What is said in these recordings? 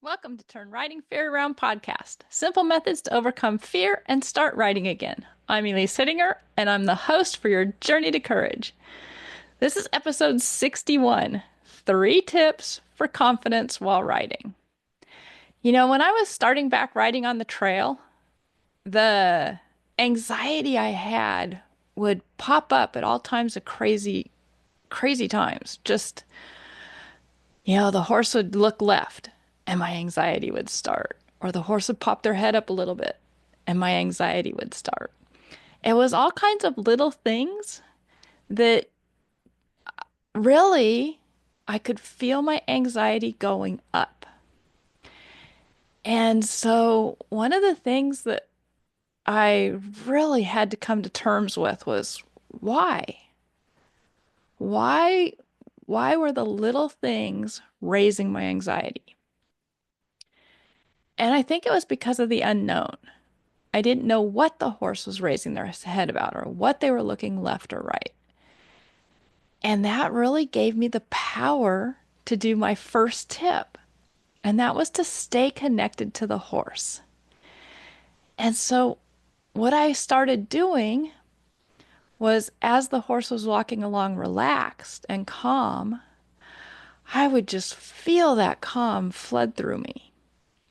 Welcome to Turn Writing Fear Around podcast. Simple methods to overcome fear and start writing again. I'm Elise Hittinger, and I'm the host for your journey to courage. This is episode 61, 3 tips for confidence while writing. When I was starting back writing on the trail, the anxiety I had would pop up at all times of crazy, crazy times. The horse would look left and my anxiety would start. Or the horse would pop their head up a little bit and my anxiety would start. It was all kinds of little things that really I could feel my anxiety going up. And so one of the things that I really had to come to terms with was why? Why why were the little things raising my anxiety? And I think it was because of the unknown. I didn't know what the horse was raising their head about or what they were looking left or right. And that really gave me the power to do my first tip, and that was to stay connected to the horse. And so what I started doing was as the horse was walking along relaxed and calm, I would just feel that calm flood through me.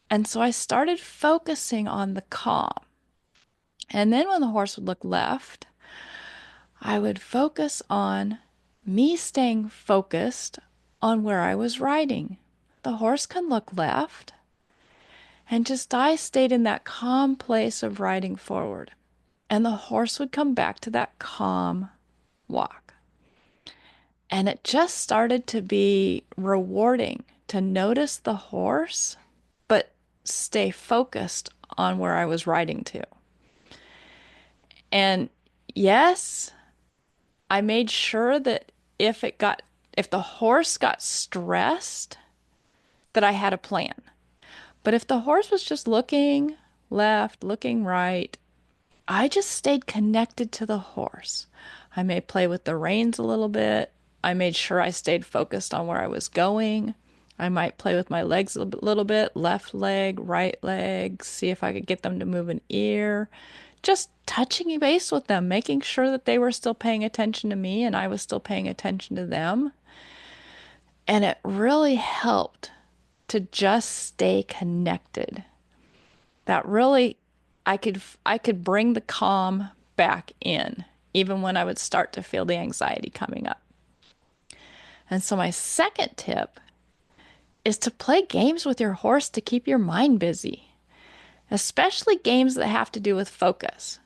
And so I started focusing on the calm. And then when the horse would look left, I would focus on me staying focused on where I was riding. The horse can look left, and just I stayed in that calm place of riding forward. And the horse would come back to that calm walk. And it just started to be rewarding to notice the horse, but stay focused on where I was riding to. And yes, I made sure that if the horse got stressed, that I had a plan. But if the horse was just looking left, looking right, I just stayed connected to the horse. I may play with the reins a little bit. I made sure I stayed focused on where I was going. I might play with my legs a little bit, left leg, right leg, see if I could get them to move an ear. Just touching base with them, making sure that they were still paying attention to me and I was still paying attention to them. And it really helped to just stay connected. That really I could bring the calm back in even when I would start to feel the anxiety coming up. And so my second tip is to play games with your horse to keep your mind busy, especially games that have to do with focus.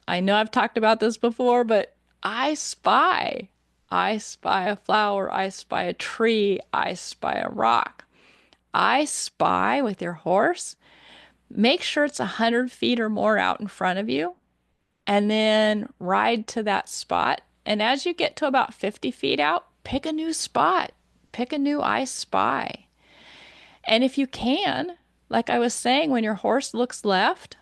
I know I've talked about this before, but I spy. I spy a flower, I spy a tree, I spy a rock. I spy with your horse. Make sure it's 100 feet or more out in front of you, and then ride to that spot. And as you get to about 50 feet out, pick a new spot, pick a new I spy. And if you can, like I was saying, when your horse looks left,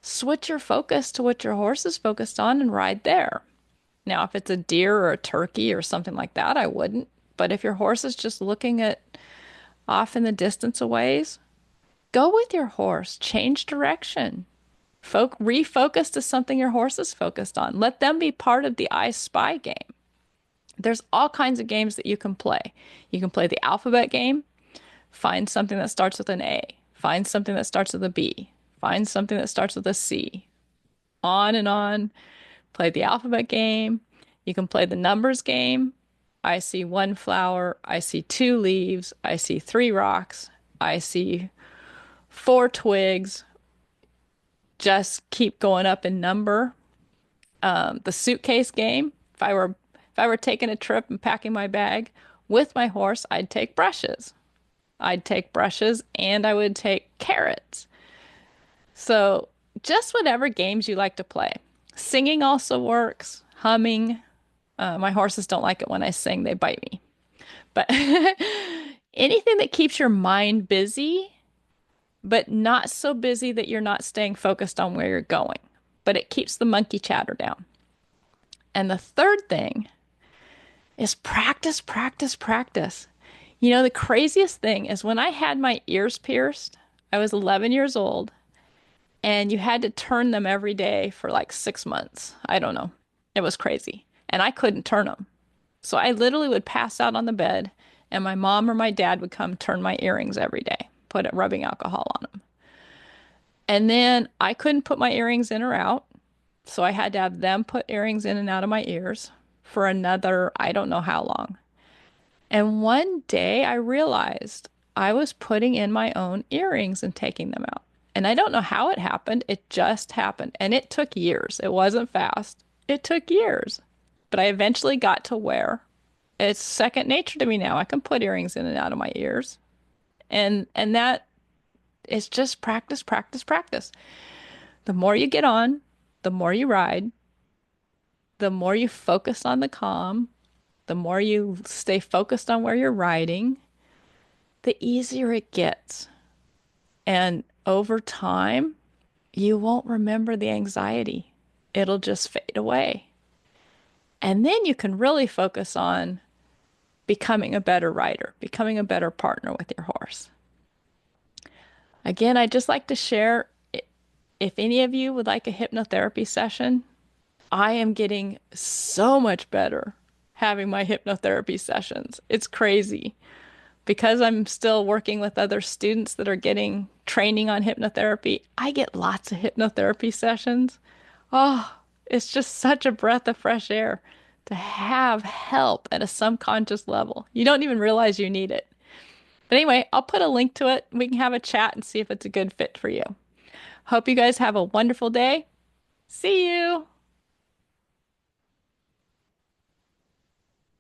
switch your focus to what your horse is focused on and ride there. Now, if it's a deer or a turkey or something like that, I wouldn't. But if your horse is just looking at off in the distance a ways, go with your horse, change direction. Refocus to something your horse is focused on. Let them be part of the I Spy game. There's all kinds of games that you can play. You can play the alphabet game, find something that starts with an A, find something that starts with a B, find something that starts with a C, on and on. Play the alphabet game. You can play the numbers game. I see 1 flower. I see 2 leaves. I see 3 rocks. I see 4 twigs. Just keep going up in number. The suitcase game. If I were taking a trip and packing my bag with my horse, I'd take brushes. I'd take brushes and I would take carrots. So just whatever games you like to play. Singing also works. Humming. My horses don't like it when I sing, they bite me. But anything that keeps your mind busy, but not so busy that you're not staying focused on where you're going, but it keeps the monkey chatter down. And the third thing is practice, practice, practice. The craziest thing is when I had my ears pierced, I was 11 years old, and you had to turn them every day for like 6 months. I don't know. It was crazy. And I couldn't turn them. So I literally would pass out on the bed, and my mom or my dad would come turn my earrings every day, put rubbing alcohol on them. And then I couldn't put my earrings in or out. So I had to have them put earrings in and out of my ears for another, I don't know how long. And one day I realized I was putting in my own earrings and taking them out. And I don't know how it happened. It just happened. And it took years. It wasn't fast. It took years. But I eventually got to where it's second nature to me now. I can put earrings in and out of my ears. And that is just practice, practice, practice. The more you get on, the more you ride, the more you focus on the calm, the more you stay focused on where you're riding, the easier it gets. And over time, you won't remember the anxiety. It'll just fade away. And then you can really focus on becoming a better rider, becoming a better partner with your horse. Again, I'd just like to share if any of you would like a hypnotherapy session, I am getting so much better having my hypnotherapy sessions. It's crazy. Because I'm still working with other students that are getting training on hypnotherapy, I get lots of hypnotherapy sessions. Oh, it's just such a breath of fresh air to have help at a subconscious level. You don't even realize you need it. But anyway, I'll put a link to it. We can have a chat and see if it's a good fit for you. Hope you guys have a wonderful day. See you.